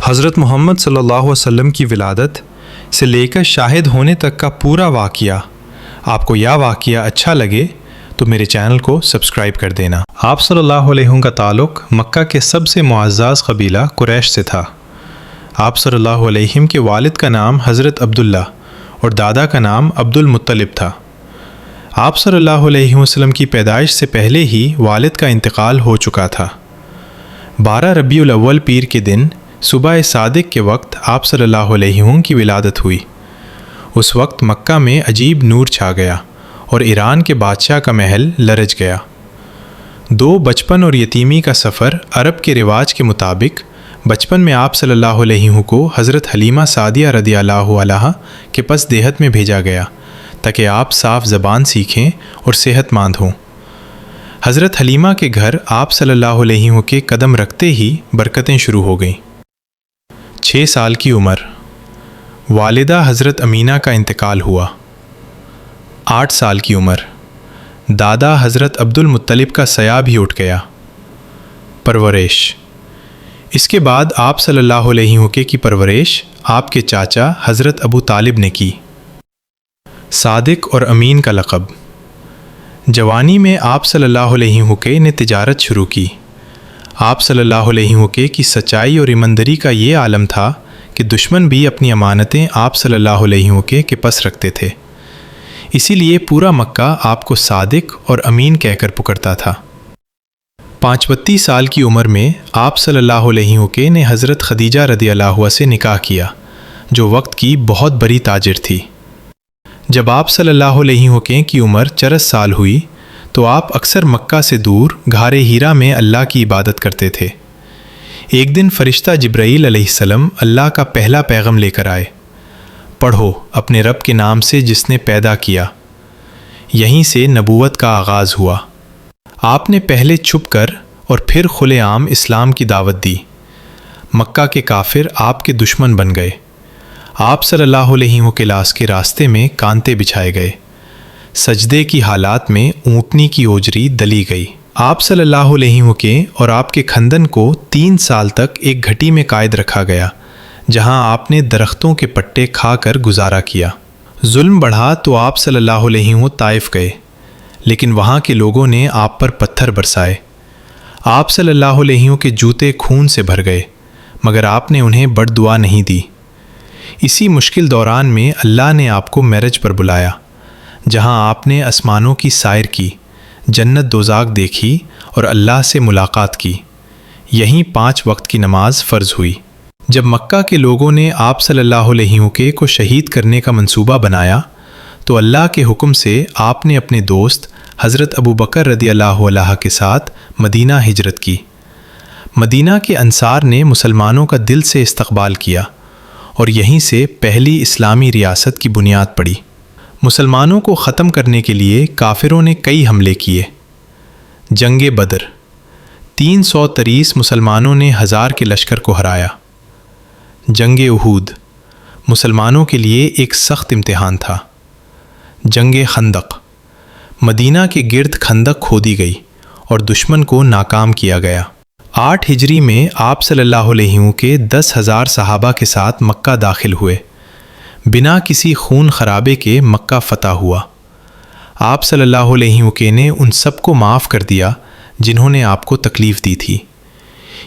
حضرت محمد صلی اللہ علیہ وسلم کی ولادت سے لے کر شاہد ہونے تک کا پورا واقعہ آپ کو یہ واقعہ اچھا لگے تو میرے چینل کو سبسکرائب کر دینا۔ آپ صلی اللہ علیہ وسلم کا تعلق مکہ کے سب سے معزز قبیلہ قریش سے تھا۔ آپ صلی اللہ علیہ وسلم کے والد کا نام حضرت عبداللہ اور دادا کا نام عبد المطلب تھا۔ آپ صلی اللہ علیہ وسلم کی پیدائش سے پہلے ہی والد کا انتقال ہو چکا تھا۔ 12 ربیع الاول پیر کے دن صبح صادق کے وقت آپ صلی اللہ علیہ وسلم کی ولادت ہوئی۔ اس وقت مکہ میں عجیب نور چھا گیا اور ایران کے بادشاہ کا محل لرز گیا۔ بچپن اور یتیمی کا سفر عرب کے رواج کے مطابق بچپن میں آپ صلی اللہ علیہ وسلم کو حضرت حلیمہ سعدیہ رضی اللہ عنہا کے پس دیہت میں بھیجا گیا تاکہ آپ صاف زبان سیکھیں اور صحت مند ہوں۔ حضرت حلیمہ کے گھر آپ صلی اللہ علیہ وسلم کے قدم رکھتے ہی برکتیں شروع ہو گئیں۔ 6 سال کی عمر، والدہ حضرت امینہ کا انتقال ہوا۔ 8 سال کی عمر، دادا حضرت عبد المطلب کا سایہ بھی اٹھ گیا۔ پرورش، اس کے بعد آپ صلی اللہ علیہ وسلم کی پرورش آپ کے چاچا حضرت ابو طالب نے کی۔ صادق اور امین کا لقب۔ جوانی میں آپ صلی اللہ علیہ وسلم نے تجارت شروع کی۔ آپ صلی اللہ علیہ وسلم کی سچائی اور ایمانداری کا یہ عالم تھا کہ دشمن بھی اپنی امانتیں آپ صلی اللہ علیہ وسلم کے پاس رکھتے تھے، اسی لیے پورا مکہ آپ کو صادق اور امین کہہ کر پکارتا تھا۔ 35 سال کی عمر میں آپ صلی اللہ علیہ وسلم نے حضرت خدیجہ رضی اللہ عنہا سے نکاح کیا، جو وقت کی بہت بڑی تاجر تھی۔ جب آپ صلی اللہ علیہ وسلم کی عمر 40 سال ہوئی تو آپ اکثر مکہ سے دور غار ہیرا میں اللہ کی عبادت کرتے تھے۔ ایک دن فرشتہ جبرائیل علیہ السلام اللہ کا پہلا پیغام لے کر آئے، پڑھو اپنے رب کے نام سے جس نے پیدا کیا۔ یہیں سے نبوت کا آغاز ہوا۔ آپ نے پہلے چھپ کر اور پھر کھلے عام اسلام کی دعوت دی۔ مکہ کے کافر آپ کے دشمن بن گئے۔ آپ صلی اللہ علیہ وسلم کے راستے میں کانٹے بچھائے گئے۔ سجدے کی حالات میں اونٹنی کی اوجری دلی گئی۔ آپ صلی اللہ علیہ وسلم اور آپ کے خاندان کو 3 سال تک ایک گھٹی میں قائد رکھا گیا، جہاں آپ نے درختوں کے پتے کھا کر گزارا کیا۔ ظلم بڑھا تو آپ صلی اللہ علیہ وسلم طائف گئے، لیکن وہاں کے لوگوں نے آپ پر پتھر برسائے۔ آپ صلی اللہ علیہ وسلم کے جوتے خون سے بھر گئے، مگر آپ نے انہیں بد دعا نہیں دی۔ اسی مشکل دوران میں اللہ نے آپ کو معراج پر بلایا، جہاں آپ نے آسمانوں کی سیر کی، جنت دوزخ دیکھی اور اللہ سے ملاقات کی۔ یہیں 5 وقت کی نماز فرض ہوئی۔ جب مکہ کے لوگوں نے آپ صلی اللہ علیہ وسلم کو شہید کرنے کا منصوبہ بنایا تو اللہ کے حکم سے آپ نے اپنے دوست حضرت ابو بکر رضی اللہ عنہ کے ساتھ مدینہ ہجرت کی۔ مدینہ کے انصار نے مسلمانوں کا دل سے استقبال کیا اور یہیں سے پہلی اسلامی ریاست کی بنیاد پڑی۔ مسلمانوں کو ختم کرنے کے لیے کافروں نے کئی حملے کیے۔ جنگ بدر، 330 مسلمانوں نے 1000 کے لشکر کو ہرایا۔ جنگ احد، مسلمانوں کے لیے ایک سخت امتحان تھا۔ جنگ خندق، مدینہ کے گرد خندق کھودی گئی اور دشمن کو ناکام کیا گیا۔ 8 ہجری میں آپ صلی اللہ علیہ وسلم کے 10,000 صحابہ کے ساتھ مکہ داخل ہوئے۔ بنا کسی خون خرابے کے مکہ فتح ہوا۔ آپ صلی اللہ علیہ وسلم نے ان سب کو معاف کر دیا جنہوں نے آپ کو تکلیف دی تھی۔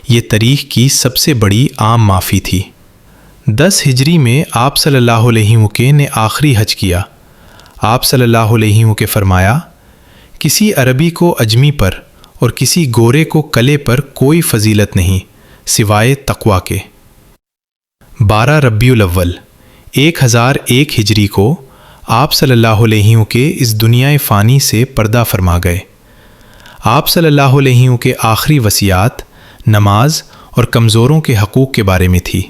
یہ تاریخ کی سب سے بڑی عام معافی تھی۔ 10 ہجری میں آپ صلی اللہ علیہ وسلم نے آخری حج کیا۔ آپ صلی اللہ علیہ وسلم فرمایا، کسی عربی کو اجمی پر اور کسی گورے کو کلے پر کوئی فضیلت نہیں سوائے تقوی کے۔ 12 ربیع الاول 1001 ہجری کو آپ صلی اللہ علیہ وسلم کے اس دنیا فانی سے پردہ فرما گئے۔ آپ صلی اللہ علیہ وسلم کے آخری وصیات نماز اور کمزوروں کے حقوق کے بارے میں تھی۔